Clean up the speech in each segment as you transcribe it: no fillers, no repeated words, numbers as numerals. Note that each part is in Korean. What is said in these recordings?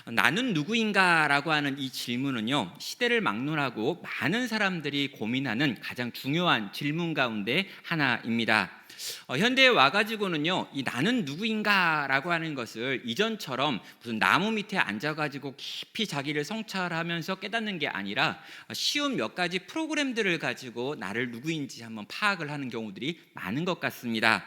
나는 누구인가라고 하는 이 질문은요, 시대를 막론하고 많은 사람들이 고민하는 가장 중요한 질문 가운데 하나입니다. 현대에 와가지고는요, 이 나는 누구인가라고 하는 것을 이전처럼 무슨 나무 밑에 앉아가지고 깊이 자기를 성찰하면서 깨닫는 게 아니라 쉬운 몇 가지 프로그램들을 가지고 나를 누구인지 한번 파악을 하는 경우들이 많은 것 같습니다.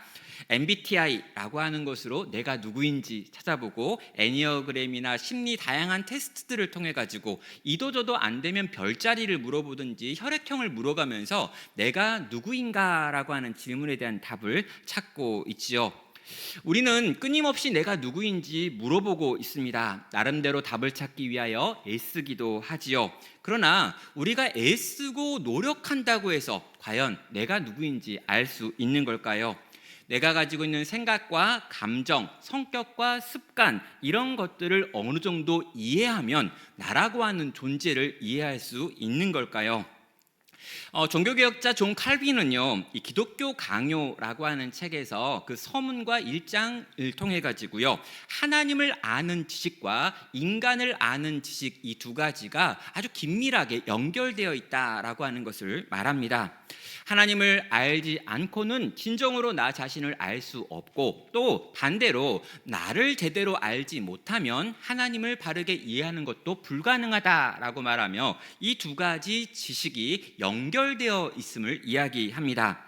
MBTI라고 하는 것으로 내가 누구인지 찾아보고, 애니어그램이나 심리 다양한 테스트들을 통해 가지고 이도저도 안 되면 별자리를 물어보든지 혈액형을 물어가면서 내가 누구인가라고 하는 질문에 대한 답을 찾고 있지요. 우리는 끊임없이 내가 누구인지 물어보고 있습니다. 나름대로 답을 찾기 위하여 애쓰기도 하지요. 그러나 우리가 애쓰고 노력한다고 해서 과연 내가 누구인지 알 수 있는 걸까요? 내가 가지고 있는 생각과 감정, 성격과 습관, 이런 것들을 어느 정도 이해하면 나라고 하는 존재를 이해할 수 있는 걸까요? 종교개혁자 존 칼빈은요, 이 기독교 강요라고 하는 책에서 그 서문과 1장을 통해 가지고요, 하나님을 아는 지식과 인간을 아는 지식, 이 두 가지가 아주 긴밀하게 연결되어 있다라고 하는 것을 말합니다. 하나님을 알지 않고는 진정으로 나 자신을 알 수 없고, 또 반대로 나를 제대로 알지 못하면 하나님을 바르게 이해하는 것도 불가능하다라고 말하며 이 두 가지 지식이 연결되어 있음을 이야기합니다.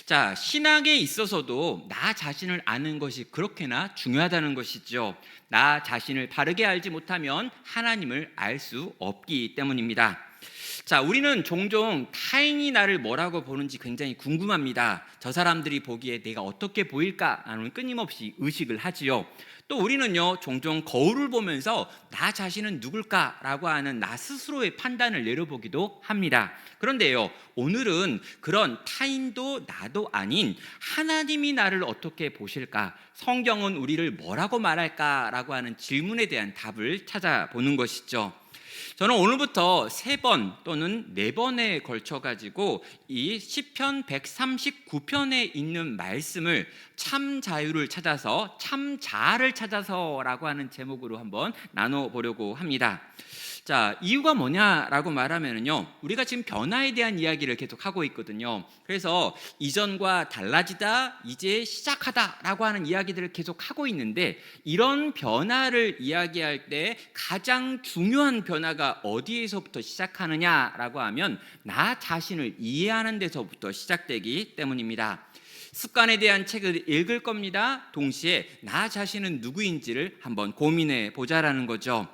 자, 신앙에 있어서도 나 자신을 아는 것이 그렇게나 중요하다는 것이죠. 나 자신을 바르게 알지 못하면 하나님을 알 수 없기 때문입니다. 자, 우리는 종종 타인이 나를 뭐라고 보는지 굉장히 궁금합니다. 저 사람들이 보기에 내가 어떻게 보일까 하는 끊임없이 의식을 하지요. 또 우리는요, 종종 거울을 보면서 나 자신은 누굴까라고 하는 나 스스로의 판단을 내려보기도 합니다. 그런데요, 오늘은 그런 타인도 나도 아닌 하나님이 나를 어떻게 보실까, 성경은 우리를 뭐라고 말할까라고 하는 질문에 대한 답을 찾아보는 것이죠. 저는 오늘부터 3번 또는 4번에 걸쳐가지고 이 시편 139편에 있는 말씀을 참 자유를 찾아서, 참 자아를 찾아서라고 하는 제목으로 한번 나눠보려고 합니다. 자, 이유가 뭐냐라고 말하면요, 우리가 지금 변화에 대한 이야기를 계속 하고 있거든요. 그래서 이전과 달라지다, 이제 시작하다라고 하는 이야기들을 계속 하고 있는데, 이런 변화를 이야기할 때 가장 중요한 변화가 어디에서부터 시작하느냐라고 하면 나 자신을 이해하는 데서부터 시작되기 때문입니다. 습관에 대한 책을 읽을 겁니다. 동시에 나 자신은 누구인지를 한번 고민해 보자라는 거죠.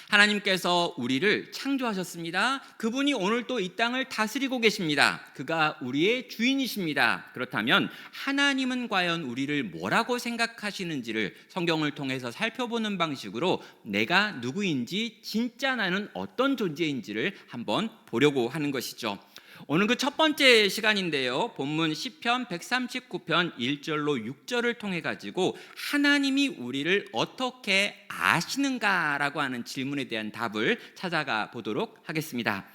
하나님께서 우리를 창조하셨습니다. 그분이 오늘 또 이 땅을 다스리고 계십니다. 그가 우리의 주인이십니다. 그렇다면 하나님은 과연 우리를 뭐라고 생각하시는지를 성경을 통해서 살펴보는 방식으로 내가 누구인지, 진짜 나는 어떤 존재인지를 한번 보려고 하는 것이죠. 오늘 그 첫 번째 시간인데요, 본문 시편 139편 1절로 6절을 통해 가지고 하나님이 우리를 어떻게 아시는가라고 하는 질문에 대한 답을 찾아가 보도록 하겠습니다.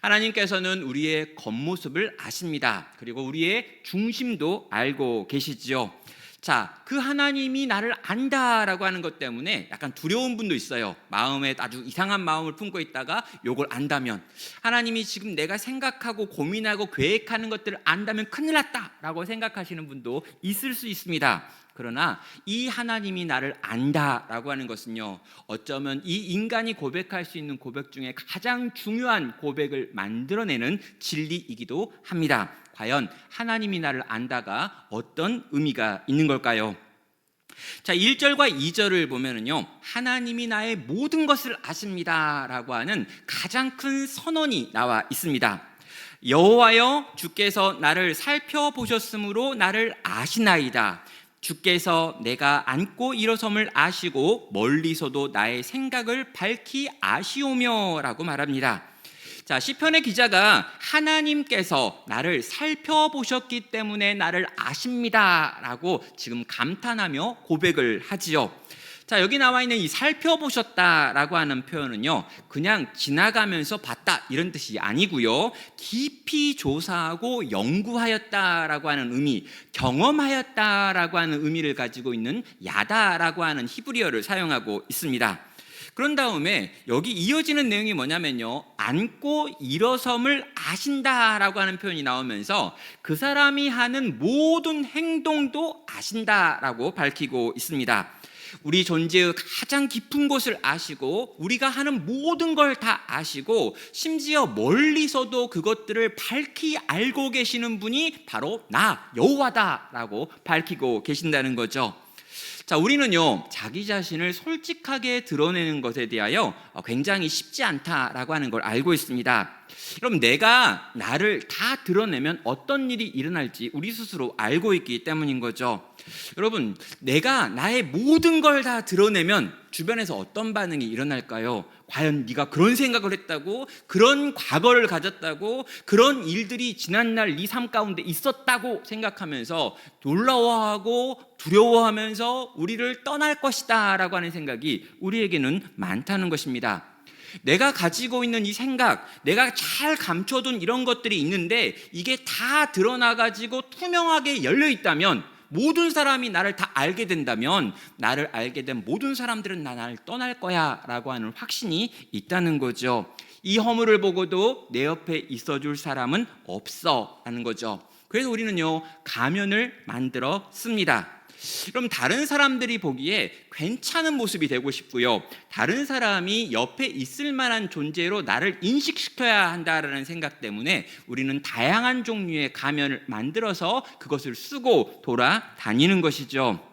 하나님께서는 우리의 겉모습을 아십니다. 그리고 우리의 중심도 알고 계시지요. 자, 그 하나님이 나를 안다라고 하는 것 때문에 약간 두려운 분도 있어요. 마음에 아주 이상한 마음을 품고 있다가 요걸 안다면, 하나님이 지금 내가 생각하고 고민하고 계획하는 것들을 안다면 큰일 났다라고 생각하시는 분도 있을 수 있습니다. 그러나 이 하나님이 나를 안다라고 하는 것은요, 어쩌면 이 인간이 고백할 수 있는 고백 중에 가장 중요한 고백을 만들어내는 진리이기도 합니다. 과연 하나님이 나를 안다가 어떤 의미가 있는 걸까요? 자, 1절과 2절을 보면은요, 하나님이 나의 모든 것을 아십니다라고 하는 가장 큰 선언이 나와 있습니다. 여호와여, 주께서 나를 살펴보셨으므로 나를 아시나이다. 주께서 내가 앉고 일어섬을 아시고 멀리서도 나의 생각을 밝히 아시오며 라고 말합니다. 자, 시편의 기자가 하나님께서 나를 살펴보셨기 때문에 나를 아십니다 라고 지금 감탄하며 고백을 하지요. 자, 여기 나와 있는 이 살펴보셨다라고 하는 표현은요, 그냥 지나가면서 봤다 이런 뜻이 아니고요, 깊이 조사하고 연구하였다라고 하는 의미, 경험하였다라고 하는 의미를 가지고 있는 야다라고 하는 히브리어를 사용하고 있습니다. 그런 다음에 여기 이어지는 내용이 뭐냐면요, 앉고 일어섬을 아신다라고 하는 표현이 나오면서 그 사람이 하는 모든 행동도 아신다라고 밝히고 있습니다. 우리 존재의 가장 깊은 곳을 아시고 우리가 하는 모든 걸 다 아시고 심지어 멀리서도 그것들을 밝히 알고 계시는 분이 바로 나 여호와다라고 밝히고 계신다는 거죠. 자, 우리는요, 자기 자신을 솔직하게 드러내는 것에 대하여 굉장히 쉽지 않다라고 하는 걸 알고 있습니다. 그럼 내가 나를 다 드러내면 어떤 일이 일어날지 우리 스스로 알고 있기 때문인 거죠. 여러분, 내가 나의 모든 걸 다 드러내면 주변에서 어떤 반응이 일어날까요? 과연 네가 그런 생각을 했다고, 그런 과거를 가졌다고, 그런 일들이 지난날 네 삶 가운데 있었다고 생각하면서 놀라워하고 두려워하면서 우리를 떠날 것이다 라고 하는 생각이 우리에게는 많다는 것입니다. 내가 가지고 있는 이 생각, 내가 잘 감춰둔 이런 것들이 있는데 이게 다 드러나가지고 투명하게 열려 있다면, 모든 사람이 나를 다 알게 된다면 나를 알게 된 모든 사람들은 나를 떠날 거야 라고 하는 확신이 있다는 거죠. 이 허물을 보고도 내 옆에 있어줄 사람은 없어 라는 거죠. 그래서 우리는요, 가면을 만들어 씁니다. 그럼 다른 사람들이 보기에 괜찮은 모습이 되고 싶고요, 다른 사람이 옆에 있을 만한 존재로 나를 인식시켜야 한다라는 생각 때문에 우리는 다양한 종류의 가면을 만들어서 그것을 쓰고 돌아다니는 것이죠.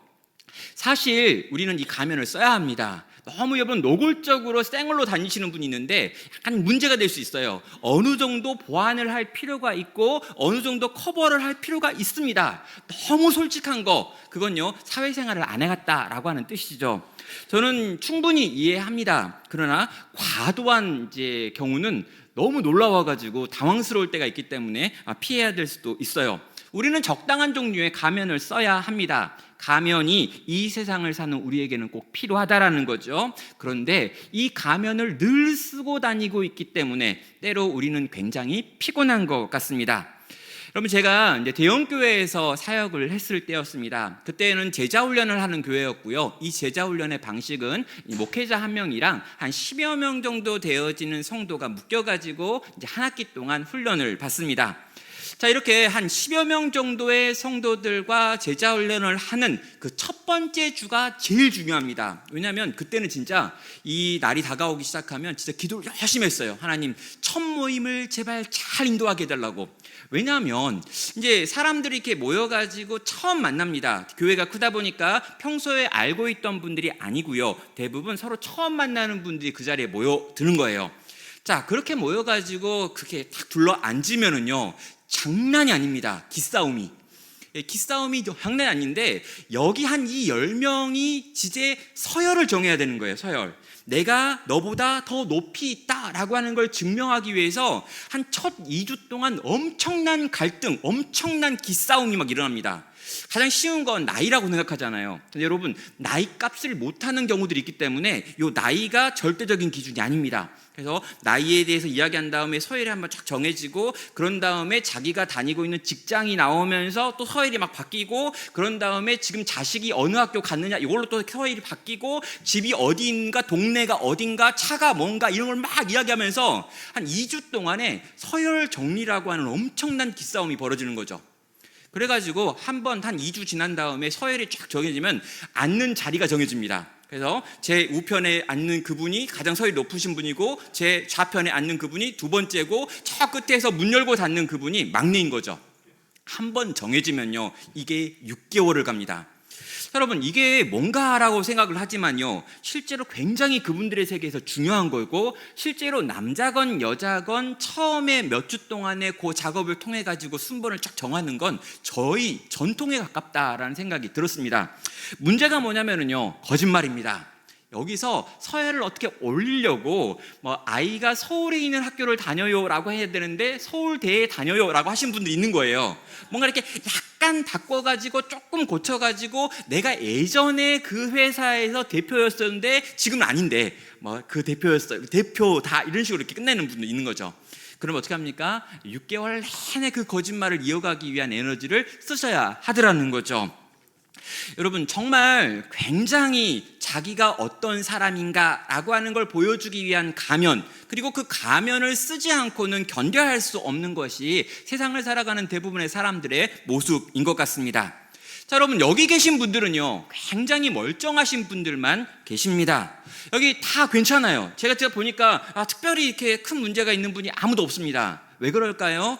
사실 우리는 이 가면을 써야 합니다. 너무 여러분 노골적으로 생얼로 다니시는 분이 있는데 약간 문제가 될 수 있어요. 어느 정도 보완을 할 필요가 있고 어느 정도 커버를 할 필요가 있습니다. 너무 솔직한 거, 그건요, 사회생활을 안 해갔다라고 하는 뜻이죠. 저는 충분히 이해합니다. 그러나 과도한 경우는 너무 놀라워가지고 당황스러울 때가 있기 때문에 피해야 될 수도 있어요. 우리는 적당한 종류의 가면을 써야 합니다. 가면이 이 세상을 사는 우리에게는 꼭 필요하다라는 거죠. 그런데 이 가면을 늘 쓰고 다니고 있기 때문에 때로 우리는 굉장히 피곤한 것 같습니다. 여러분, 제가 이제 대형교회에서 사역을 했을 때였습니다. 그때는 제자훈련을 하는 교회였고요. 이 제자훈련의 방식은 목회자 한 명이랑 한 10여 명 정도 되어지는 성도가 묶여가지고 이제 한 학기 동안 훈련을 받습니다. 자, 이렇게 한 10여 명 정도의 성도들과 제자훈련을 하는 그 첫 번째 주가 제일 중요합니다. 왜냐하면 그때는 진짜 이 날이 다가오기 시작하면 진짜 기도를 열심히 했어요. 하나님, 첫 모임을 제발 잘 인도하게 해달라고. 왜냐하면 이제 사람들이 이렇게 모여가지고 처음 만납니다. 교회가 크다 보니까 평소에 알고 있던 분들이 아니고요, 대부분 서로 처음 만나는 분들이 그 자리에 모여드는 거예요. 자, 그렇게 모여가지고 그렇게 딱 둘러 앉으면은요, 장난이 아닙니다. 기싸움이 장난이 아닌데, 여기 한 이 10명이 지제 서열을 정해야 되는 거예요. 서열. 내가 너보다 더 높이 있다라고 하는 걸 증명하기 위해서 한 첫 2주 동안 엄청난 갈등, 엄청난 기싸움이 막 일어납니다. 가장 쉬운 건 나이라고 생각하잖아요. 근데 여러분, 나이 값을 못하는 경우들이 있기 때문에 이 나이가 절대적인 기준이 아닙니다. 그래서 나이에 대해서 이야기한 다음에 서열이 한번 쫙 정해지고, 그런 다음에 자기가 다니고 있는 직장이 나오면서 또 서열이 막 바뀌고, 그런 다음에 지금 자식이 어느 학교 갔느냐 이걸로 또 서열이 바뀌고, 집이 어디인가, 동네가 어딘가, 차가 뭔가 이런 걸 막 이야기하면서 한 2주 동안에 서열 정리라고 하는 엄청난 기싸움이 벌어지는 거죠. 그래가지고 한 2주 지난 다음에 서열이 쫙 정해지면 앉는 자리가 정해집니다. 그래서 제 우편에 앉는 그분이 가장 서열이 높으신 분이고, 제 좌편에 앉는 그분이 두 번째고, 저 끝에서 문 열고 닫는 그분이 막내인 거죠. 한 번 정해지면요, 이게 6개월을 갑니다. 여러분, 이게 뭔가라고 생각을 하지만요, 실제로 굉장히 그분들의 세계에서 중요한 거고, 실제로 남자건 여자건 처음에 몇 주 동안의 그 작업을 통해 가지고 순번을 쫙 정하는 건 저희 전통에 가깝다라는 생각이 들었습니다. 문제가 뭐냐면요, 거짓말입니다. 여기서 서열을 어떻게 올리려고 아이가 서울에 있는 학교를 다녀요라고 해야 되는데 서울대에 다녀요라고 하신 분들이 있는 거예요. 뭔가 이렇게 약간 바꿔가지고 조금 고쳐가지고 내가 예전에 그 회사에서 대표였었는데 지금은 아닌데 그 대표였어요, 대표다, 이런 식으로 이렇게 끝내는 분도 있는 거죠. 그럼 어떻게 합니까? 6개월 내내 그 거짓말을 이어가기 위한 에너지를 쓰셔야 하더라는 거죠. 여러분, 정말 굉장히 자기가 어떤 사람인가라고 하는 걸 보여주기 위한 가면, 그리고 그 가면을 쓰지 않고는 견뎌할 수 없는 것이 세상을 살아가는 대부분의 사람들의 모습인 것 같습니다. 자, 여러분, 여기 계신 분들은요, 굉장히 멀쩡하신 분들만 계십니다. 여기 다 괜찮아요. 제가 보니까 특별히 이렇게 큰 문제가 있는 분이 아무도 없습니다. 왜 그럴까요?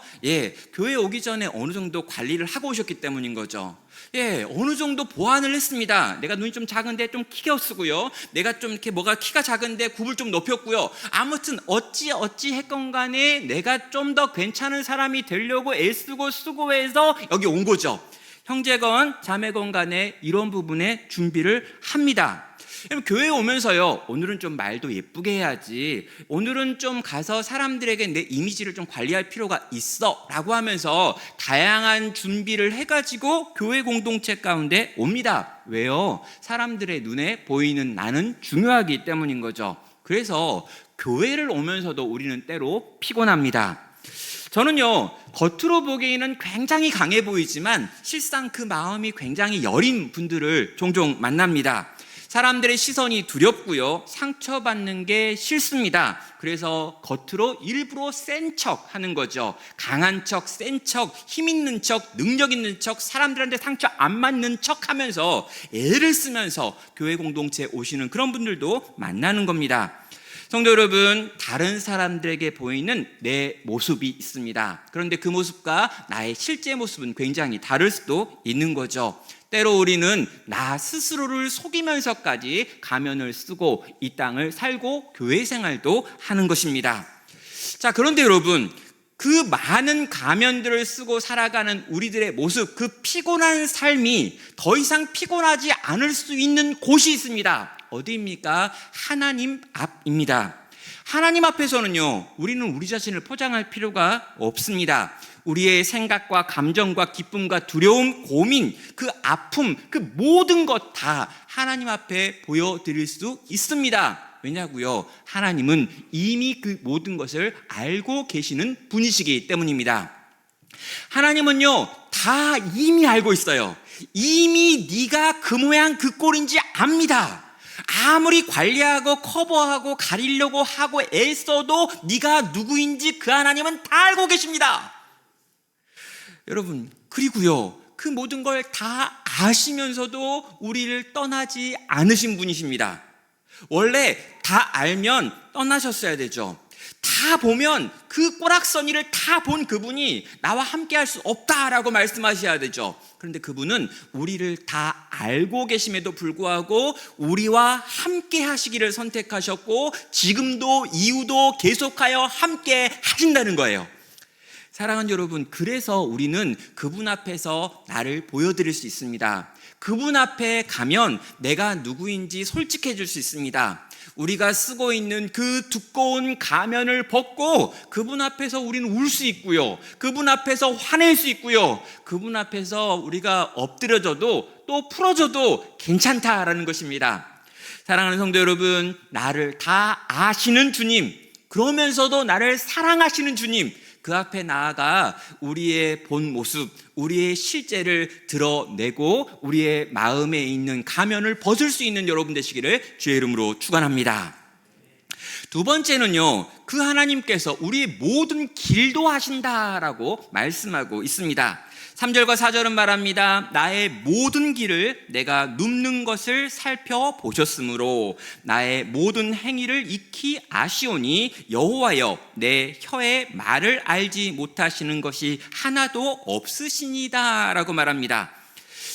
교회 오기 전에 어느 정도 관리를 하고 오셨기 때문인 거죠. 어느 정도 보완을 했습니다. 내가 눈이 좀 작은데 좀 키가 쓰고요. 내가 좀 이렇게 키가 작은데 굽을 좀 높였고요. 아무튼 어찌 했건 간에 내가 좀 더 괜찮은 사람이 되려고 애쓰고 수고해서 여기 온 거죠. 형제건 자매건 간에 이런 부분에 준비를 합니다. 교회에 오면서요, 오늘은 좀 말도 예쁘게 해야지, 오늘은 좀 가서 사람들에게 내 이미지를 좀 관리할 필요가 있어 라고 하면서 다양한 준비를 해가지고 교회 공동체 가운데 옵니다. 왜요? 사람들의 눈에 보이는 나는 중요하기 때문인 거죠. 그래서 교회를 오면서도 우리는 때로 피곤합니다. 저는요, 겉으로 보기에는 굉장히 강해 보이지만 실상 그 마음이 굉장히 여린 분들을 종종 만납니다. 사람들의 시선이 두렵고요, 상처받는 게 싫습니다. 그래서 겉으로 일부러 센 척 하는 거죠. 강한 척, 센 척, 힘 있는 척, 능력 있는 척, 사람들한테 상처 안 맞는 척 하면서 애를 쓰면서 교회 공동체에 오시는 그런 분들도 만나는 겁니다. 성도 여러분, 다른 사람들에게 보이는 내 모습이 있습니다. 그런데 그 모습과 나의 실제 모습은 굉장히 다를 수도 있는 거죠. 때로 우리는 나 스스로를 속이면서까지 가면을 쓰고 이 땅을 살고 교회 생활도 하는 것입니다. 자, 그런데 여러분, 그 많은 가면들을 쓰고 살아가는 우리들의 모습, 그 피곤한 삶이 더 이상 피곤하지 않을 수 있는 곳이 있습니다. 어디입니까? 하나님 앞입니다. 하나님 앞에서는요, 우리는 우리 자신을 포장할 필요가 없습니다. 우리의 생각과 감정과 기쁨과 두려움, 고민, 그 아픔, 그 모든 것 다 하나님 앞에 보여드릴 수 있습니다. 왜냐고요? 하나님은 이미 그 모든 것을 알고 계시는 분이시기 때문입니다. 하나님은요, 다 이미 알고 있어요. 이미 네가 그 모양 그 꼴인지 압니다. 아무리 관리하고 커버하고 가리려고 하고 애써도 네가 누구인지 그 하나님은 다 알고 계십니다. 여러분, 그리고요, 그 모든 걸 다 아시면서도 우리를 떠나지 않으신 분이십니다. 원래 다 알면 떠나셨어야 되죠. 다 보면 그 꼬락서니를 다 본 그분이 나와 함께 할 수 없다라고 말씀하셔야 되죠. 그런데 그분은 우리를 다 알고 계심에도 불구하고 우리와 함께 하시기를 선택하셨고 지금도 이후도 계속하여 함께 하신다는 거예요. 사랑하는 여러분, 그래서 우리는 그분 앞에서 나를 보여드릴 수 있습니다. 그분 앞에 가면 내가 누구인지 솔직해질 수 있습니다. 우리가 쓰고 있는 그 두꺼운 가면을 벗고 그분 앞에서 우리는 울 수 있고요, 그분 앞에서 화낼 수 있고요, 그분 앞에서 우리가 엎드려져도 또 풀어져도 괜찮다라는 것입니다. 사랑하는 성도 여러분, 나를 다 아시는 주님, 그러면서도 나를 사랑하시는 주님, 그 앞에 나아가 우리의 본 모습, 우리의 실제를 드러내고 우리의 마음에 있는 가면을 벗을 수 있는 여러분 되시기를 주의 이름으로 축원합니다. 두 번째는요, 그 하나님께서 우리의 모든 길도 하신다라고 말씀하고 있습니다. 3절과 4절은 말합니다. 나의 모든 길을 내가 눕는 것을 살펴보셨으므로 나의 모든 행위를 익히 아시오니 여호와여 내 혀의 말을 알지 못하시는 것이 하나도 없으시니다 라고 말합니다.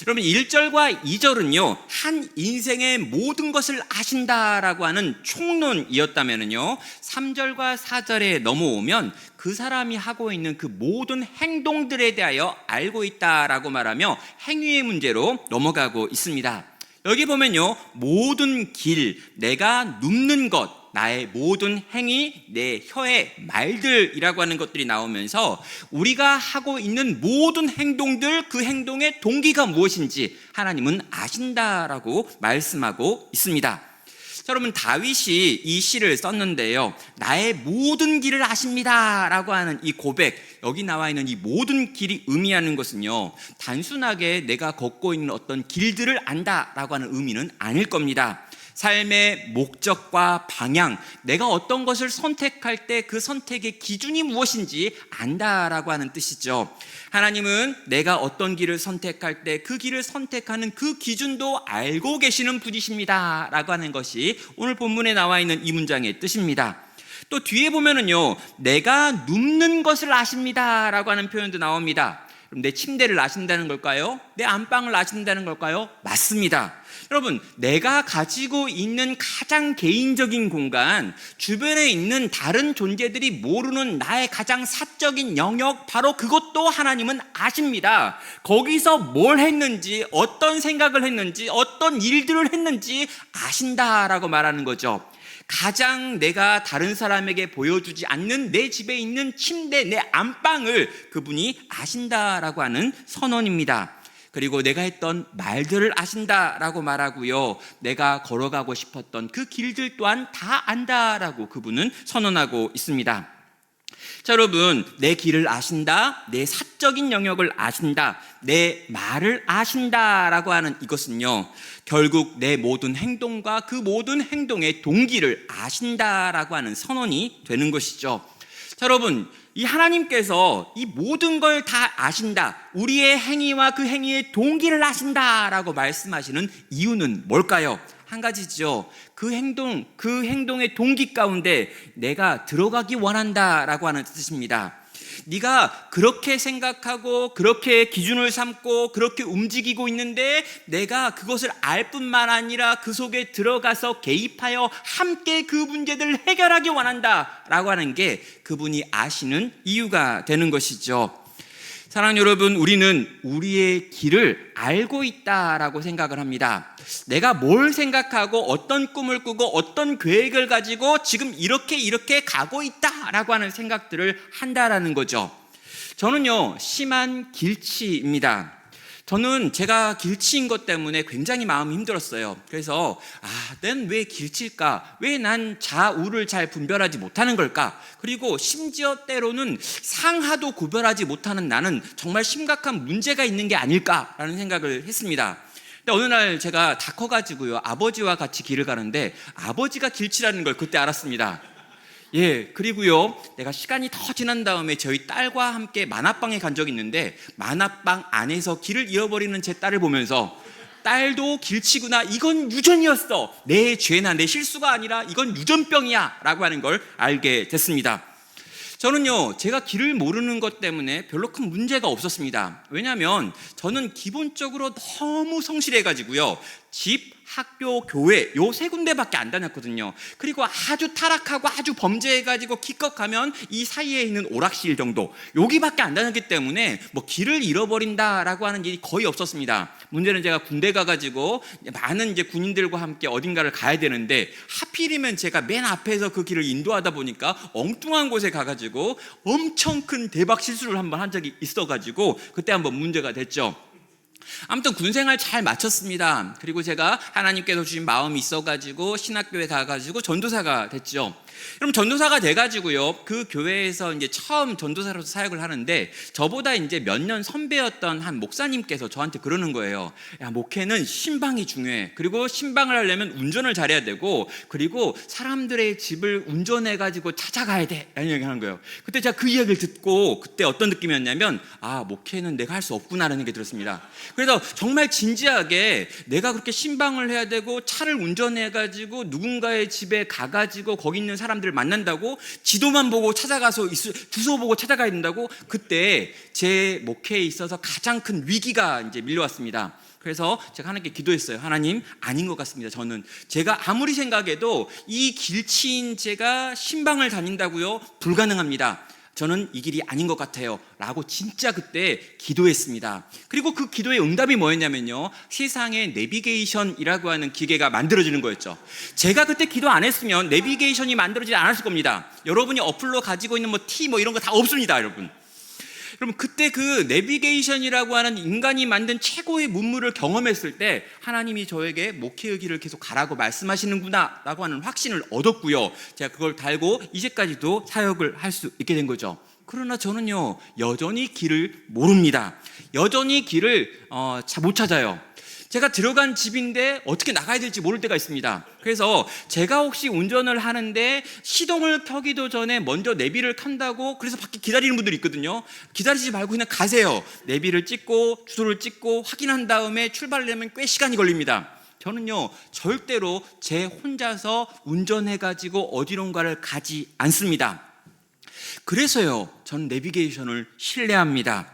여러분, 1절과 2절은요 한 인생의 모든 것을 아신다라고 하는 총론이었다면요 3절과 4절에 넘어오면 그 사람이 하고 있는 그 모든 행동들에 대하여 알고 있다라고 말하며 행위의 문제로 넘어가고 있습니다. 여기 보면요, 모든 길, 내가 눕는 것, 나의 모든 행위, 내 혀의 말들이라고 하는 것들이 나오면서 우리가 하고 있는 모든 행동들, 그 행동의 동기가 무엇인지 하나님은 아신다라고 말씀하고 있습니다. 자, 여러분, 다윗이 이 시를 썼는데요, 나의 모든 길을 아십니다 라고 하는 이 고백, 여기 나와 있는 이 모든 길이 의미하는 것은요, 단순하게 내가 걷고 있는 어떤 길들을 안다 라고 하는 의미는 아닐 겁니다. 삶의 목적과 방향, 내가 어떤 것을 선택할 때 그 선택의 기준이 무엇인지 안다라고 하는 뜻이죠. 하나님은 내가 어떤 길을 선택할 때 그 길을 선택하는 그 기준도 알고 계시는 분이십니다 라고 하는 것이 오늘 본문에 나와 있는 이 문장의 뜻입니다. 또 뒤에 보면은요, 내가 눕는 것을 아십니다 라고 하는 표현도 나옵니다. 그럼 내 침대를 아신다는 걸까요? 내 안방을 아신다는 걸까요? 맞습니다. 여러분, 내가 가지고 있는 가장 개인적인 공간, 주변에 있는 다른 존재들이 모르는 나의 가장 사적인 영역, 바로 그것도 하나님은 아십니다. 거기서 뭘 했는지, 어떤 생각을 했는지, 어떤 일들을 했는지 아신다라고 말하는 거죠. 가장 내가 다른 사람에게 보여주지 않는 내 집에 있는 침대, 내 안방을 그분이 아신다라고 하는 선언입니다. 그리고 내가 했던 말들을 아신다라고 말하고요, 내가 걸어가고 싶었던 그 길들 또한 다 안다라고 그분은 선언하고 있습니다. 자, 여러분, 내 길을 아신다, 내 사적인 영역을 아신다, 내 말을 아신다라고 하는 이것은요, 결국 내 모든 행동과 그 모든 행동의 동기를 아신다라고 하는 선언이 되는 것이죠. 자, 여러분, 이 하나님께서 이 모든 걸 다 아신다, 우리의 행위와 그 행위의 동기를 아신다라고 말씀하시는 이유는 뭘까요? 한 가지죠. 그 행동의 동기 가운데 내가 들어가기 원한다라고 하는 뜻입니다. 네가 그렇게 생각하고 그렇게 기준을 삼고 그렇게 움직이고 있는데 내가 그것을 알 뿐만 아니라 그 속에 들어가서 개입하여 함께 그 문제들을 해결하기 원한다라고 하는 게 그분이 아시는 이유가 되는 것이죠. 사랑하는 여러분, 우리는 우리의 길을 알고 있다라고 생각을 합니다. 내가 뭘 생각하고 어떤 꿈을 꾸고 어떤 계획을 가지고 지금 이렇게 가고 있다라고 하는 생각들을 한다라는 거죠. 저는요, 심한 길치입니다. 저는 제가 길치인 것 때문에 굉장히 마음이 힘들었어요. 그래서 난 왜 길치일까? 왜 난 좌우를 잘 분별하지 못하는 걸까? 그리고 심지어 때로는 상하도 구별하지 못하는 나는 정말 심각한 문제가 있는 게 아닐까라는 생각을 했습니다. 근데 어느 날 제가 다 커가지고요, 아버지와 같이 길을 가는데 아버지가 길치라는 걸 그때 알았습니다. 그리고요, 내가 시간이 더 지난 다음에 저희 딸과 함께 만화방에 간 적이 있는데 만화방 안에서 길을 잃어버리는 제 딸을 보면서 딸도 길치구나, 이건 유전이었어, 내 죄나 내 실수가 아니라 이건 유전병이야 라고 하는 걸 알게 됐습니다. 저는요, 제가 길을 모르는 것 때문에 별로 큰 문제가 없었습니다. 왜냐하면 저는 기본적으로 너무 성실해가지고요, 집, 학교, 교회 요 세 군데밖에 안 다녔거든요. 그리고 아주 타락하고 아주 범죄해가지고 기껏 가면 이 사이에 있는 오락실 정도, 여기밖에 안 다녔기 때문에 뭐 길을 잃어버린다라고 하는 일이 거의 없었습니다. 문제는 제가 군대 가가지고 많은 이제 군인들과 함께 어딘가를 가야 되는데 하필이면 제가 맨 앞에서 그 길을 인도하다 보니까 엉뚱한 곳에 가가지고 엄청 큰 대박 실수를 한번 한 적이 있어가지고 그때 한번 문제가 됐죠. 아무튼 군생활 잘 마쳤습니다. 그리고 제가 하나님께서 주신 마음이 있어가지고 신학교에 가가지고 전도사가 됐죠. 그럼 전도사가 돼가지고요, 그 교회에서 이제 처음 전도사로서 사역을 하는데 저보다 이제 몇 년 선배였던 한 목사님께서 저한테 그러는 거예요. 야, 목회는 신방이 중요해. 그리고 신방을 하려면 운전을 잘해야 되고, 그리고 사람들의 집을 운전해가지고 찾아가야 돼 라는 얘기를 하는 거예요. 그때 제가 그 이야기를 듣고 그때 어떤 느낌이었냐면, 목회는 내가 할 수 없구나라는 게 들었습니다. 그래서 정말 진지하게 내가 그렇게 신방을 해야 되고 차를 운전해가지고 누군가의 집에 가가지고 거기 있는 사람들을 만난다고, 지도만 보고 찾아가서 주소 보고 찾아가야 된다고, 그때 제 목회에 있어서 가장 큰 위기가 이제 밀려왔습니다. 그래서 제가 하나님께 기도했어요. 하나님, 아닌 것 같습니다. 저는 제가 아무리 생각해도 이 길치인 제가 신방을 다닌다고요? 불가능합니다. 저는 이 길이 아닌 것 같아요 라고 진짜 그때 기도했습니다. 그리고 그 기도의 응답이 뭐였냐면요, 세상에 내비게이션이라고 하는 기계가 만들어지는 거였죠. 제가 그때 기도 안 했으면 내비게이션이 만들어지지 않았을 겁니다. 여러분이 어플로 가지고 있는 티 이런 거 다 없습니다, 여러분. 여러분, 그때 그 내비게이션이라고 하는 인간이 만든 최고의 문물을 경험했을 때 하나님이 저에게 목회의 길을 계속 가라고 말씀하시는구나 라고 하는 확신을 얻었고요, 제가 그걸 달고 이제까지도 사역을 할 수 있게 된 거죠. 그러나 저는요, 여전히 길을 모릅니다. 여전히 길을 못 찾아요. 제가 들어간 집인데 어떻게 나가야 될지 모를 때가 있습니다. 그래서 제가 혹시 운전을 하는데 시동을 켜기도 전에 먼저 내비를 켠다고 그래서 밖에 기다리는 분들이 있거든요. 기다리지 말고 그냥 가세요. 내비를 찍고 주소를 찍고 확인한 다음에 출발하려면 꽤 시간이 걸립니다. 저는요, 절대로 제 혼자서 운전해가지고 어디론가를 가지 않습니다. 그래서요, 저는 내비게이션을 신뢰합니다.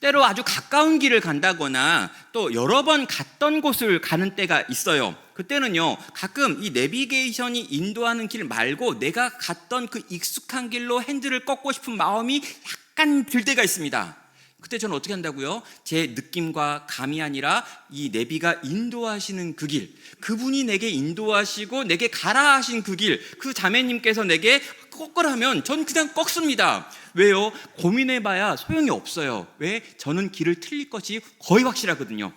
때로 아주 가까운 길을 간다거나 또 여러 번 갔던 곳을 가는 때가 있어요. 그때는요, 가끔 이 내비게이션이 인도하는 길 말고 내가 갔던 그 익숙한 길로 핸들을 꺾고 싶은 마음이 약간 들 때가 있습니다. 그때 저는 어떻게 한다고요? 제 느낌과 감이 아니라 이 내비가 인도하시는 그 길, 그분이 내게 인도하시고 내게 가라 하신 그 길, 그 자매님께서 내게 꺾으라면 전 그냥 꺾습니다. 왜요? 고민해봐야 소용이 없어요. 왜? 저는 길을 틀릴 것이 거의 확실하거든요.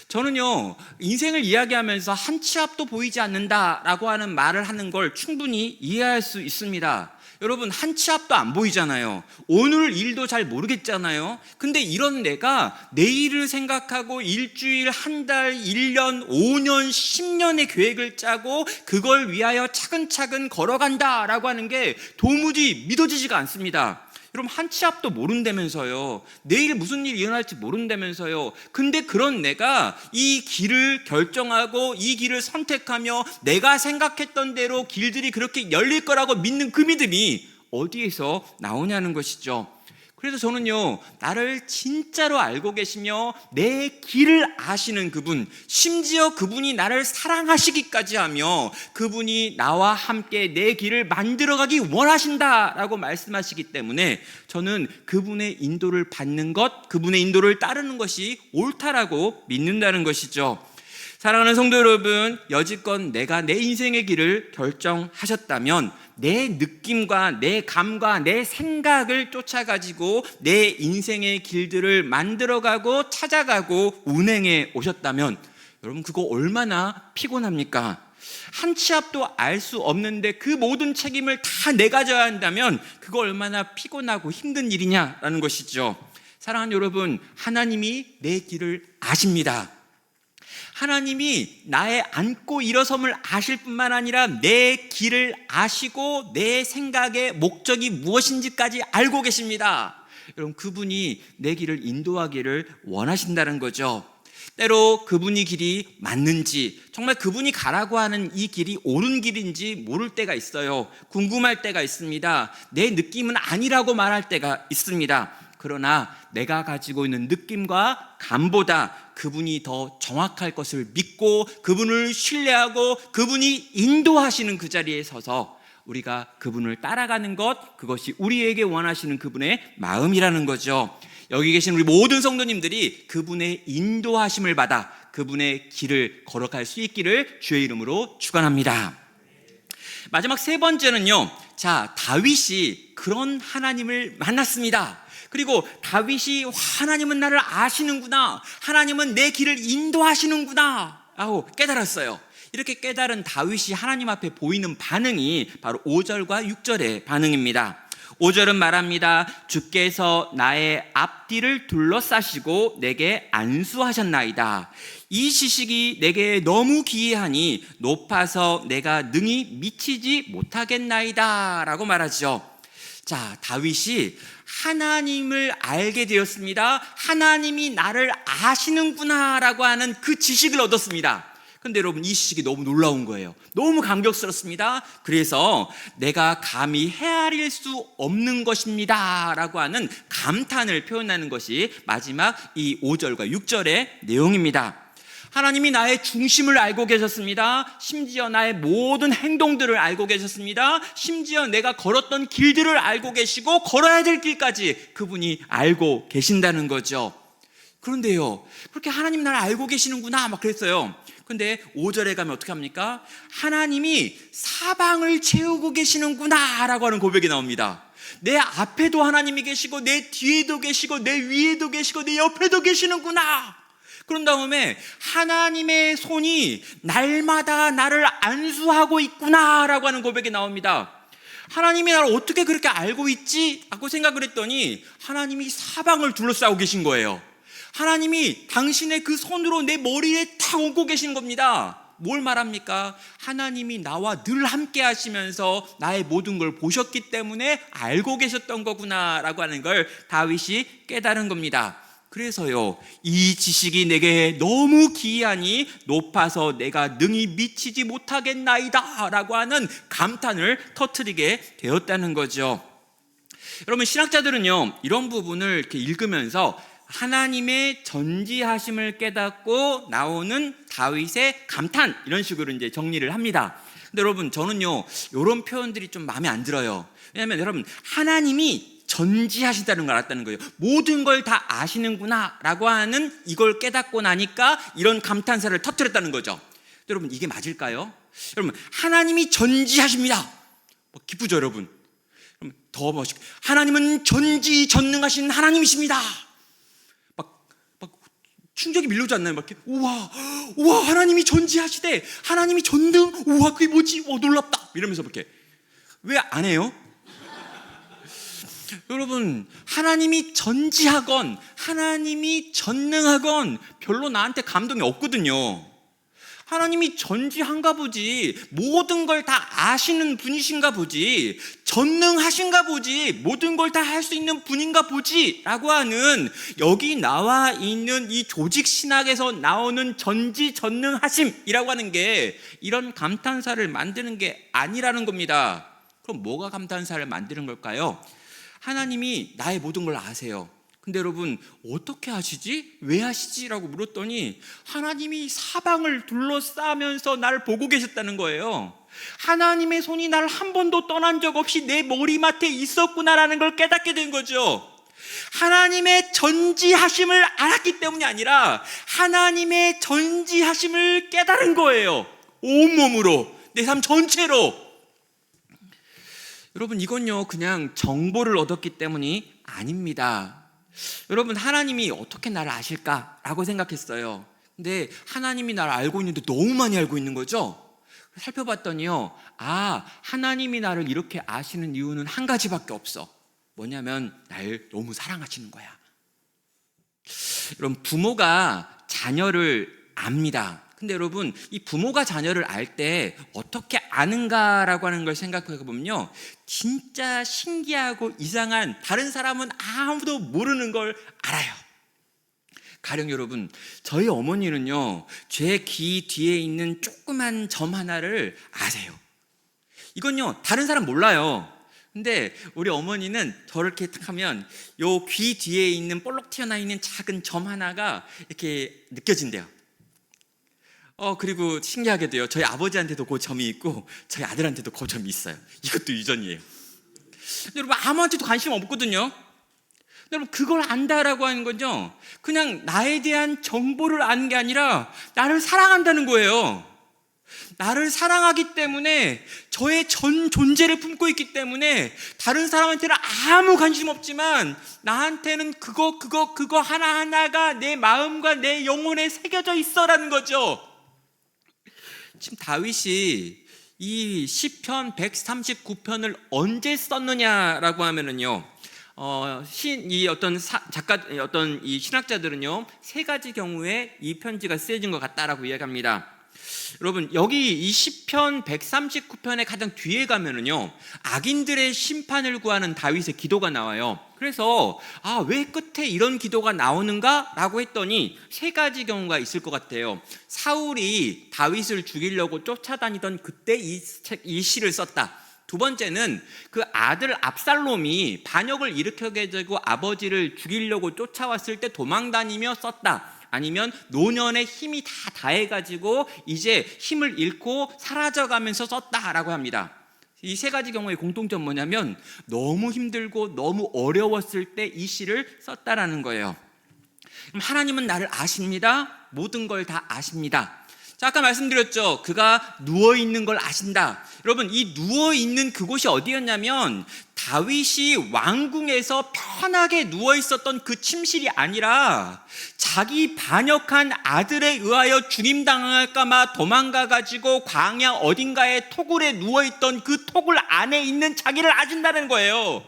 저는요, 인생을 이야기하면서 한 치 앞도 보이지 않는다라고 하는 말을 하는 걸 충분히 이해할 수 있습니다. 여러분, 한 치 앞도 안 보이잖아요. 오늘 일도 잘 모르겠잖아요. 근데 이런 내가 내일을 생각하고 일주일, 한 달, 1년, 5년, 10년의 계획을 짜고 그걸 위하여 차근차근 걸어간다라고 하는 게 도무지 믿어지지가 않습니다. 여러분, 한 치 앞도 모른다면서요. 내일 무슨 일이 일어날지 모른다면서요. 근데 그런 내가 이 길을 결정하고 이 길을 선택하며 내가 생각했던 대로 길들이 그렇게 열릴 거라고 믿는 그 믿음이 어디에서 나오냐는 것이죠. 그래서 저는요, 나를 진짜로 알고 계시며 내 길을 아시는 그분, 심지어 그분이 나를 사랑하시기까지 하며 그분이 나와 함께 내 길을 만들어가기 원하신다라고 말씀하시기 때문에 저는 그분의 인도를 받는 것, 그분의 인도를 따르는 것이 옳다라고 믿는다는 것이죠. 사랑하는 성도 여러분, 여지껏 내가 내 인생의 길을 결정하셨다면 내 느낌과 내 감과 내 생각을 쫓아가지고 내 인생의 길들을 만들어가고 찾아가고 운행해 오셨다면 여러분, 그거 얼마나 피곤합니까? 한 치 앞도 알 수 없는데 그 모든 책임을 다 내가 져야 한다면 그거 얼마나 피곤하고 힘든 일이냐라는 것이죠. 사랑하는 여러분, 하나님이 내 길을 아십니다. 하나님이 나의 앉고 일어섬을 아실 뿐만 아니라 내 길을 아시고 내 생각의 목적이 무엇인지까지 알고 계십니다. 여러분, 그분이 내 길을 인도하기를 원하신다는 거죠. 때로 그분이 길이 맞는지, 정말 그분이 가라고 하는 이 길이 옳은 길인지 모를 때가 있어요. 궁금할 때가 있습니다. 내 느낌은 아니라고 말할 때가 있습니다. 그러나 내가 가지고 있는 느낌과 감보다 그분이 더 정확할 것을 믿고 그분을 신뢰하고 그분이 인도하시는 그 자리에 서서 우리가 그분을 따라가는 것, 그것이 우리에게 원하시는 그분의 마음이라는 거죠. 여기 계신 우리 모든 성도님들이 그분의 인도하심을 받아 그분의 길을 걸어갈 수 있기를 주의 이름으로 축원합니다. 마지막 세 번째는요, 다윗이 그런 하나님을 만났습니다. 그리고 다윗이 하나님은 나를 아시는구나, 하나님은 내 길을 인도하시는구나 하고 깨달았어요. 이렇게 깨달은 다윗이 하나님 앞에 보이는 반응이 바로 5절과 6절의 반응입니다. 5절은 말합니다. 주께서 나의 앞뒤를 둘러싸시고 내게 안수하셨나이다. 이 지식이 내게 너무 기이하니 높아서 내가 능히 미치지 못하겠나이다 라고 말하죠. 다윗이 하나님을 알게 되었습니다. 하나님이 나를 아시는구나 라고 하는 그 지식을 얻었습니다. 근데 여러분, 이 지식이 너무 놀라운 거예요. 너무 감격스럽습니다. 그래서 내가 감히 헤아릴 수 없는 것입니다 라고 하는 감탄을 표현하는 것이 마지막 이 5절과 6절의 내용입니다. 하나님이 나의 중심을 알고 계셨습니다. 심지어 나의 모든 행동들을 알고 계셨습니다. 심지어 내가 걸었던 길들을 알고 계시고 걸어야 될 길까지 그분이 알고 계신다는 거죠. 그런데요, 그렇게 하나님 나를 알고 계시는구나 막 그랬어요. 근데 5절에 가면 어떻게 합니까? 하나님이 사방을 채우고 계시는구나 라고 하는 고백이 나옵니다. 내 앞에도 하나님이 계시고 내 뒤에도 계시고 내 위에도 계시고 내 옆에도 계시는구나. 그런 다음에 하나님의 손이 날마다 나를 안수하고 있구나라고 하는 고백이 나옵니다. 하나님이 나를 어떻게 그렇게 알고 있지? 하고 생각을 했더니 하나님이 사방을 둘러싸고 계신 거예요. 하나님이 당신의 그 손으로 내 머리에 탁 얹고 계신 겁니다. 뭘 말합니까? 하나님이 나와 늘 함께 하시면서 나의 모든 걸 보셨기 때문에 알고 계셨던 거구나라고 하는 걸 다윗이 깨달은 겁니다. 그래서요, 이 지식이 내게 너무 기이하니 높아서 내가 능히 미치지 못하겠나이다 라고 하는 감탄을 터뜨리게 되었다는 거죠. 여러분, 신학자들은요, 이런 부분을 이렇게 읽으면서 하나님의 전지하심을 깨닫고 나오는 다윗의 감탄, 이런 식으로 이제 정리를 합니다. 근데 여러분, 저는요, 이런 표현들이 좀 마음에 안 들어요. 왜냐하면 여러분, 하나님이 전지하신다는 걸 알았다는 거예요. 모든 걸 다 아시는구나 라고 하는 이걸 깨닫고 나니까 이런 감탄사를 터뜨렸다는 거죠. 여러분, 이게 맞을까요? 여러분, 하나님이 전지하십니다. 기쁘죠, 여러분? 그럼 더 멋있게, 하나님은 전지전능하신 하나님이십니다. 막 충격이 밀려오지 않나요? 막 이렇게, 우와, 하나님이 전지하시대, 하나님이 전능, 우와, 그게 뭐지? 놀랍다. 이러면서 이렇게. 왜 안 해요? 여러분, 하나님이 전지하건 하나님이 전능하건 별로 나한테 감동이 없거든요. 하나님이 전지한가 보지, 모든 걸 다 아시는 분이신가 보지, 전능하신가 보지, 모든 걸 다 할 수 있는 분인가 보지 라고 하는, 여기 나와 있는 이 조직 신학에서 나오는 전지전능하심이라고 하는 게 이런 감탄사를 만드는 게 아니라는 겁니다. 그럼 뭐가 감탄사를 만드는 걸까요? 하나님이 나의 모든 걸 아세요. 근데 여러분, 어떻게 아시지? 왜 아시지? 라고 물었더니 하나님이 사방을 둘러싸면서 나를 보고 계셨다는 거예요. 하나님의 손이 나를 한 번도 떠난 적 없이 내 머리맡에 있었구나라는 걸 깨닫게 된 거죠. 하나님의 전지하심을 알았기 때문이 아니라 하나님의 전지하심을 깨달은 거예요. 온몸으로, 내 삶 전체로. 여러분, 이건요, 그냥 정보를 얻었기 때문이 아닙니다. 여러분, 하나님이 어떻게 나를 아실까라고 생각했어요. 근데 하나님이 나를 알고 있는데 너무 많이 알고 있는 거죠. 살펴봤더니요, 하나님이 나를 이렇게 아시는 이유는 한 가지밖에 없어. 뭐냐면 날 너무 사랑하시는 거야. 여러분, 부모가 자녀를 압니다. 근데 여러분, 이 부모가 자녀를 알 때 어떻게 아는가라고 하는 걸 생각해 보면요, 진짜 신기하고 이상한, 다른 사람은 아무도 모르는 걸 알아요. 가령 여러분, 저희 어머니는요, 제 귀 뒤에 있는 조그만 점 하나를 아세요. 이건요, 다른 사람 몰라요. 근데 우리 어머니는 저렇게 딱 하면 요 귀 뒤에 있는 볼록 튀어나와 있는 작은 점 하나가 이렇게 느껴진대요. 그리고 신기하게도요, 저희 아버지한테도 그 점이 있고 저희 아들한테도 그 점이 있어요. 이것도 유전이에요. 근데 여러분, 아무한테도 관심 없거든요. 근데 여러분, 그걸 안다라고 하는 건요, 그냥 나에 대한 정보를 아는 게 아니라 나를 사랑한다는 거예요. 나를 사랑하기 때문에, 저의 전 존재를 품고 있기 때문에 다른 사람한테는 아무 관심 없지만 나한테는 그거 하나하나가 내 마음과 내 영혼에 새겨져 있어라는 거죠. 지금 다윗이 이 시편 139편을 언제 썼느냐라고 하면은요, 이 신학자들은요, 세 가지 경우에 이 편지가 쓰여진 것 같다라고 이야기합니다. 여러분, 여기 이 시편 139편의 가장 뒤에 가면은요, 악인들의 심판을 구하는 다윗의 기도가 나와요. 그래서 왜 끝에 이런 기도가 나오는가? 라고 했더니 세 가지 경우가 있을 것 같아요. 사울이 다윗을 죽이려고 쫓아다니던 그때 이 시를 썼다. 두 번째는 그 아들 압살롬이 반역을 일으켜게 되고 아버지를 죽이려고 쫓아왔을 때 도망다니며 썼다. 아니면 노년의 힘이 다 다해가지고 이제 힘을 잃고 사라져가면서 썼다라고 합니다. 이 세 가지 경우의 공통점 뭐냐면 너무 힘들고 너무 어려웠을 때 이 시를 썼다라는 거예요. 그럼 하나님은 나를 아십니다. 모든 걸 다 아십니다. 자, 아까 말씀드렸죠. 그가 누워있는 걸 아신다. 여러분, 이 누워있는 그곳이 어디였냐면 다윗이 왕궁에서 편하게 누워 있었던 그 침실이 아니라 자기 반역한 아들에 의하여 죽임당할까봐 도망가가지고 광야 어딘가에 토굴에 누워있던 그 토굴 안에 있는 자기를 아신다는 거예요.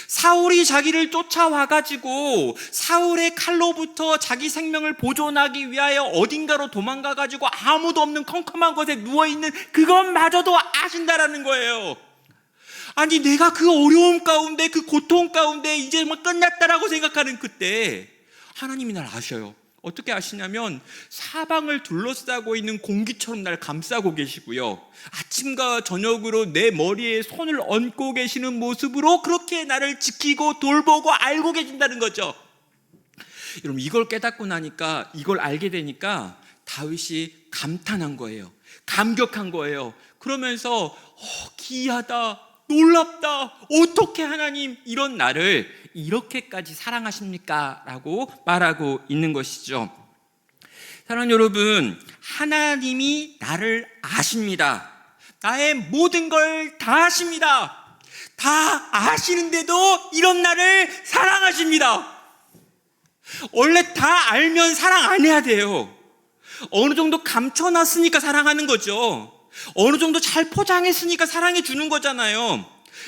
사울이 자기를 쫓아와가지고 사울의 칼로부터 자기 생명을 보존하기 위하여 어딘가로 도망가가지고 아무도 없는 컴컴한 곳에 누워있는 그것마저도 아신다라는 거예요. 아니, 내가 그 어려움 가운데, 그 고통 가운데 이제 뭐 끝났다라고 생각하는 그때 하나님이 날 아셔요. 어떻게 아시냐면 사방을 둘러싸고 있는 공기처럼 날 감싸고 계시고요, 아침과 저녁으로 내 머리에 손을 얹고 계시는 모습으로 그렇게 나를 지키고 돌보고 알고 계신다는 거죠. 여러분, 이걸 깨닫고 나니까, 이걸 알게 되니까 다윗이 감탄한 거예요. 감격한 거예요. 그러면서 기이하다, 놀랍다, 어떻게 하나님 이런 나를 이렇게까지 사랑하십니까? 라고 말하고 있는 것이죠. 사랑하는 여러분, 하나님이 나를 아십니다. 나의 모든 걸 다 아십니다. 다 아시는데도 이런 나를 사랑하십니다. 원래 다 알면 사랑 안 해야 돼요. 어느 정도 감춰놨으니까 사랑하는 거죠. 어느 정도 잘 포장했으니까 사랑해 주는 거잖아요.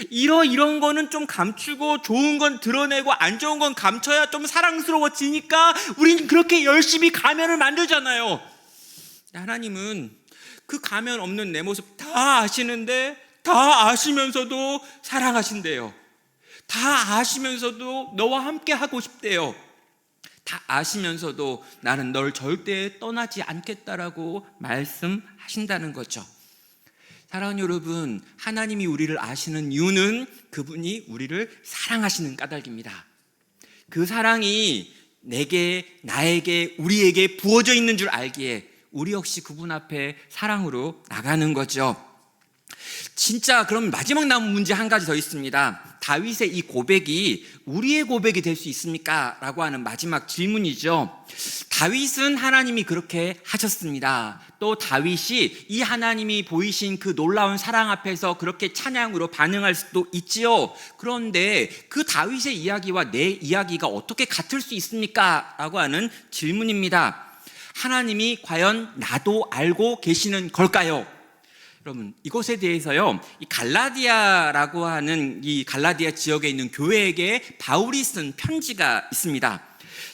이런 거는 좀 감추고 좋은 건 드러내고 안 좋은 건 감춰야 좀 사랑스러워지니까 우린 그렇게 열심히 가면을 만들잖아요. 하나님은 그 가면 없는 내 모습 다 아시는데 다 아시면서도 사랑하신대요. 다 아시면서도 너와 함께 하고 싶대요. 다 아시면서도 나는 널 절대 떠나지 않겠다라고 말씀하신다는 거죠. 사랑하는 여러분, 하나님이 우리를 아시는 이유는 그분이 우리를 사랑하시는 까닭입니다. 그 사랑이 내게, 나에게, 우리에게 부어져 있는 줄 알기에 우리 역시 그분 앞에 사랑으로 나가는 거죠. 진짜 그럼 마지막 남은 문제 한 가지 더 있습니다. 다윗의 이 고백이 우리의 고백이 될 수 있습니까? 라고 하는 마지막 질문이죠. 다윗은 하나님이 그렇게 하셨습니다. 또 다윗이 이 하나님이 보이신 그 놀라운 사랑 앞에서 그렇게 찬양으로 반응할 수도 있지요. 그런데 그 다윗의 이야기와 내 이야기가 어떻게 같을 수 있습니까? 라고 하는 질문입니다. 하나님이 과연 나도 알고 계시는 걸까요? 여러분, 이것에 대해서요, 이 갈라디아라고 하는 이 갈라디아 지역에 있는 교회에게 바울이 쓴 편지가 있습니다.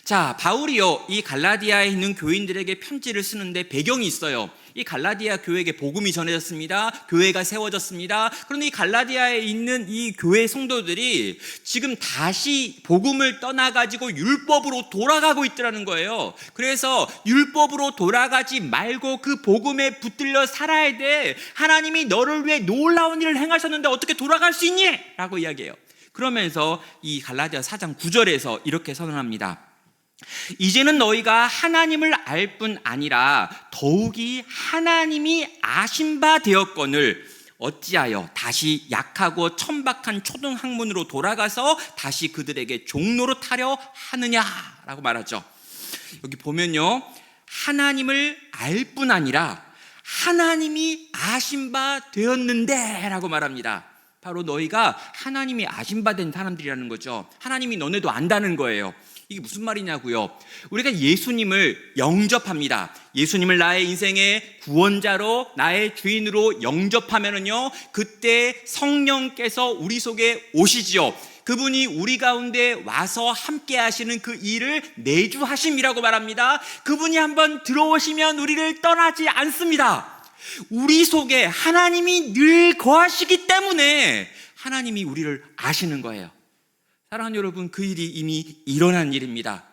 자, 바울이요, 이 갈라디아에 있는 교인들에게 편지를 쓰는데 배경이 있어요. 이 갈라디아 교회에게 복음이 전해졌습니다. 교회가 세워졌습니다. 그런데 이 갈라디아에 있는 이 교회 성도들이 지금 다시 복음을 떠나가지고 율법으로 돌아가고 있더라는 거예요. 그래서 율법으로 돌아가지 말고 그 복음에 붙들려 살아야 돼. 하나님이 너를 위해 놀라운 일을 행하셨는데 어떻게 돌아갈 수 있니? 라고 이야기해요. 그러면서 이 갈라디아 4장 9절에서 이렇게 선언합니다. 이제는 너희가 하나님을 알 뿐 아니라 더욱이 하나님이 아신 바 되었거늘 어찌하여 다시 약하고 천박한 초등학문으로 돌아가서 다시 그들에게 종로로 타려 하느냐라고 말하죠. 여기 보면요, 하나님을 알 뿐 아니라 하나님이 아신 바 되었는데 라고 말합니다. 바로 너희가 하나님이 아신 바 된 사람들이라는 거죠. 하나님이 너네도 안다는 거예요. 이게 무슨 말이냐고요? 우리가 예수님을 영접합니다. 예수님을 나의 인생의 구원자로, 나의 주인으로 영접하면은요, 그때 성령께서 우리 속에 오시지요. 그분이 우리 가운데 와서 함께 하시는 그 일을 내주하심이라고 말합니다. 그분이 한번 들어오시면 우리를 떠나지 않습니다. 우리 속에 하나님이 늘 거하시기 때문에 하나님이 우리를 아시는 거예요. 사랑하는 여러분, 그 일이 이미 일어난 일입니다.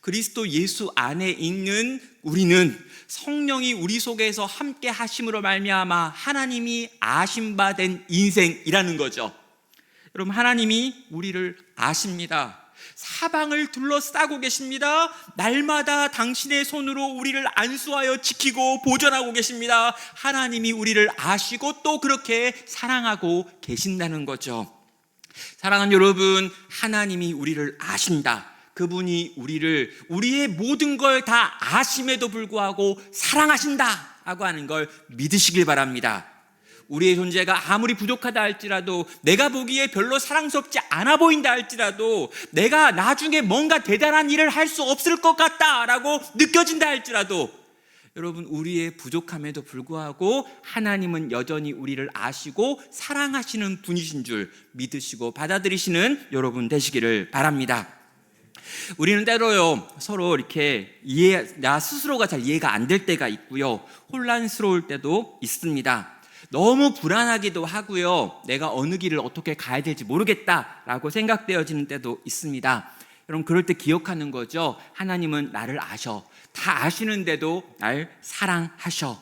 그리스도 예수 안에 있는 우리는 성령이 우리 속에서 함께 하심으로 말미암아 하나님이 아신 바 된 인생이라는 거죠. 여러분, 하나님이 우리를 아십니다. 사방을 둘러싸고 계십니다. 날마다 당신의 손으로 우리를 안수하여 지키고 보존하고 계십니다. 하나님이 우리를 아시고 또 그렇게 사랑하고 계신다는 거죠. 사랑하는 여러분, 하나님이 우리를 아신다. 그분이 우리의 모든 걸 다 아심에도 불구하고 사랑하신다 라고 하는 걸 믿으시길 바랍니다. 우리의 존재가 아무리 부족하다 할지라도, 내가 보기에 별로 사랑스럽지 않아 보인다 할지라도, 내가 나중에 뭔가 대단한 일을 할 수 없을 것 같다라고 느껴진다 할지라도, 여러분, 우리의 부족함에도 불구하고 하나님은 여전히 우리를 아시고 사랑하시는 분이신 줄 믿으시고 받아들이시는 여러분 되시기를 바랍니다. 우리는 때로요, 서로 이렇게 나 스스로가 잘 이해가 안 될 때가 있고요, 혼란스러울 때도 있습니다. 너무 불안하기도 하고요, 내가 어느 길을 어떻게 가야 될지 모르겠다라고 생각되어지는 때도 있습니다. 여러분, 그럴 때 기억하는 거죠. 하나님은 나를 아셔. 다 아시는데도 날 사랑하셔.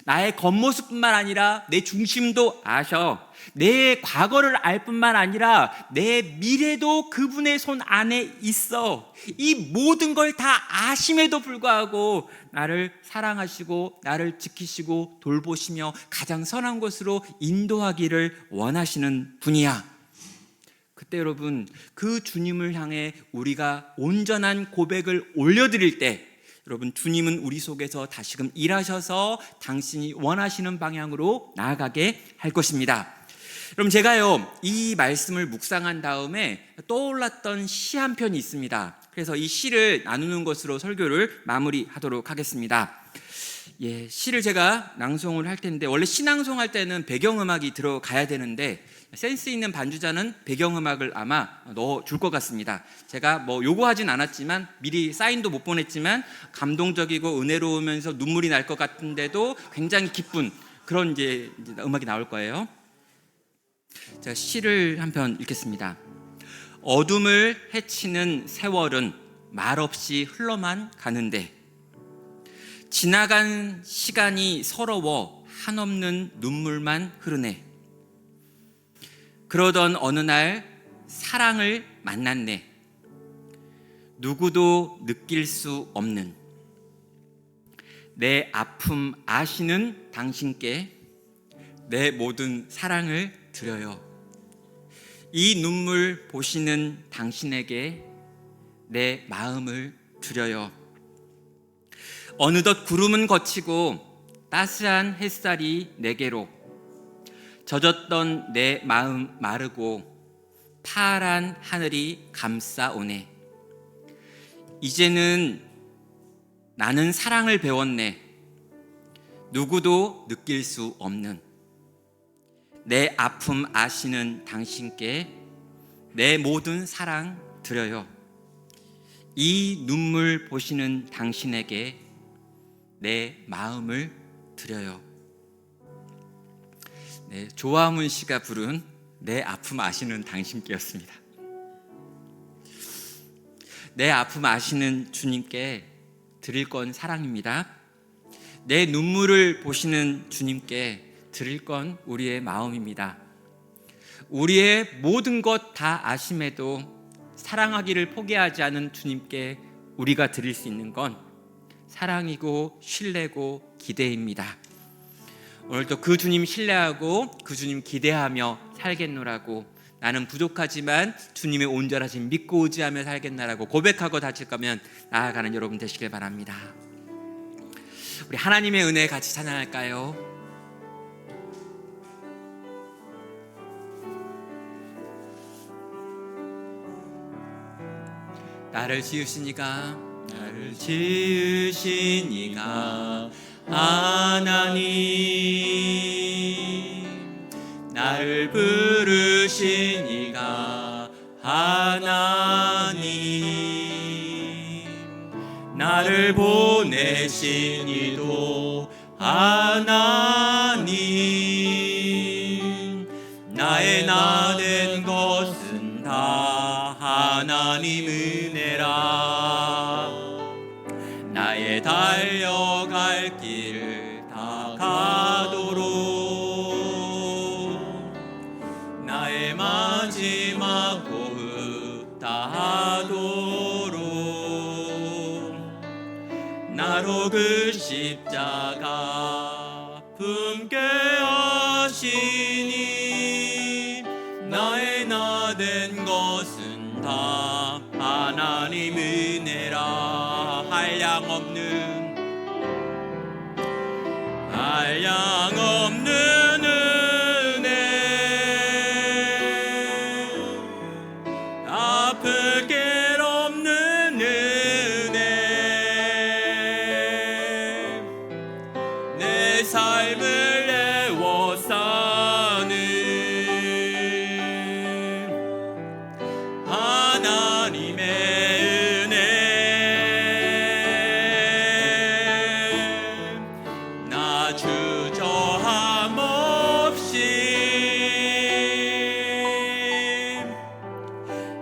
나의 겉모습뿐만 아니라 내 중심도 아셔. 내 과거를 알 뿐만 아니라 내 미래도 그분의 손 안에 있어. 이 모든 걸 다 아심에도 불구하고 나를 사랑하시고 나를 지키시고 돌보시며 가장 선한 곳으로 인도하기를 원하시는 분이야. 그때 여러분, 그 주님을 향해 우리가 온전한 고백을 올려드릴 때, 여러분, 주님은 우리 속에서 다시금 일하셔서 당신이 원하시는 방향으로 나아가게 할 것입니다. 여러분, 제가요, 이 말씀을 묵상한 다음에 떠올랐던 시 한 편이 있습니다. 그래서 이 시를 나누는 것으로 설교를 마무리하도록 하겠습니다. 시를 제가 낭송을 할 텐데, 원래 시 낭송할 때는 배경음악이 들어가야 되는데 센스 있는 반주자는 배경음악을 아마 넣어줄 것 같습니다. 제가 요구하진 않았지만, 미리 사인도 못 보냈지만 감동적이고 은혜로우면서 눈물이 날 것 같은데도 굉장히 기쁜 그런 이제 음악이 나올 거예요. 제가 시를 한 편 읽겠습니다. 어둠을 헤치는 세월은 말없이 흘러만 가는데, 지나간 시간이 서러워 한없는 눈물만 흐르네. 그러던 어느 날 사랑을 만났네. 누구도 느낄 수 없는 내 아픔 아시는 당신께 내 모든 사랑을 드려요. 이 눈물 보시는 당신에게 내 마음을 드려요. 어느덧 구름은 걷히고 따스한 햇살이 내게로, 젖었던 내 마음 마르고 파란 하늘이 감싸오네. 이제는 나는 사랑을 배웠네. 누구도 느낄 수 없는 내 아픔 아시는 당신께 내 모든 사랑 드려요. 이 눈물 보시는 당신에게 내 마음을 드려요. 조화문 씨가 부른 내 아픔 아시는 당신께였습니다. 내 아픔 아시는 주님께 드릴 건 사랑입니다. 내 눈물을 보시는 주님께 드릴 건 우리의 마음입니다. 우리의 모든 것 다 아심에도 사랑하기를 포기하지 않은 주님께 우리가 드릴 수 있는 건 사랑이고 신뢰고 기대입니다. 오늘도 그 주님 신뢰하고 그 주님 기대하며 살겠노라고, 나는 부족하지만 주님의 온전하심 믿고 의지하며 살겠나라고 고백하고 다칠 거면 나아가는 여러분 되시길 바랍니다. 우리 하나님의 은혜 같이 찬양할까요? 나를 지으시니가 하나님, 나를 부르시니가 하나님, 나를 보내시니도 하나님, 나의 나 된 것은 다 하나님 은혜라. 나의 달려갈 길 다 가도록, 나의 마지막 호흡 다 하도록, 나로 그 십자가 품게 하시니, 나의 나 된 것은 다 하나님 은혜라. 한량 없는 하나님의 은혜 나 주저함 없이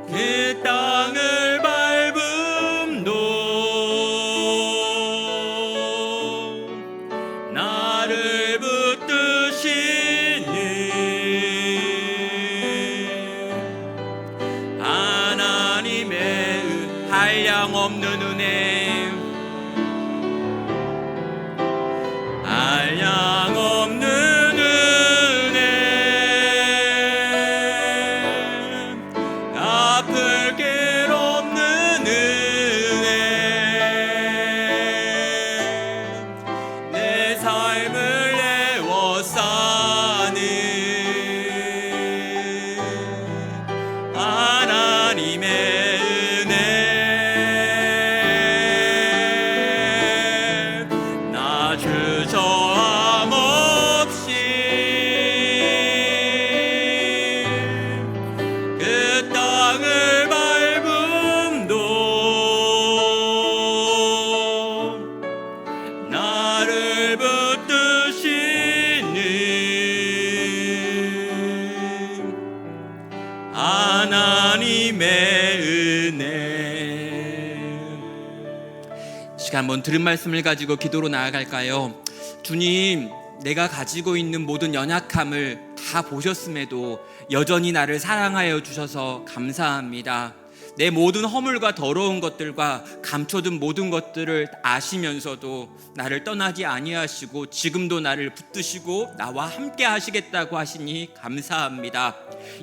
그 땅을 밟음도 나를 붙드시니 하나님의 한량없는 은혜 한량없는 은혜 갚을 길 없는 은혜 내 삶을 애워싸는 하나님의 은혜 나 주저함 없이 그 땅을 밟음도 나를 붙드시는 하나님의 은혜. 시간 한번 들은 말씀을 가지고 기도로 나아갈까요? 주님, 내가 가지고 있는 모든 연약함을 다 보셨음에도 여전히 나를 사랑하여 주셔서 감사합니다. 내 모든 허물과 더러운 것들과 감춰둔 모든 것들을 아시면서도 나를 떠나지 아니하시고 지금도 나를 붙드시고 나와 함께 하시겠다고 하시니 감사합니다.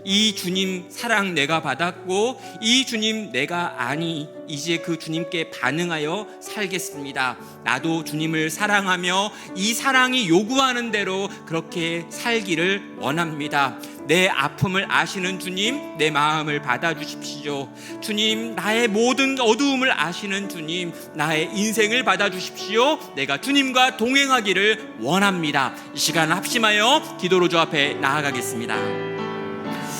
이 주님 사랑 내가 받았고 이 주님 내가 아니 이제 그 주님께 반응하여 살겠습니다. 나도 주님을 사랑하며 이 사랑이 요구하는 대로 그렇게 살기를 원합니다. 내 아픔을 아시는 주님, 내 마음을 받아주십시오. 주님, 나의 모든 어두움을 아시는 주님, 나의 인생을 받아주십시오. 내가 주님과 동행하기를 원합니다. 이 시간 합심하여 기도로 주 앞에 나아가겠습니다.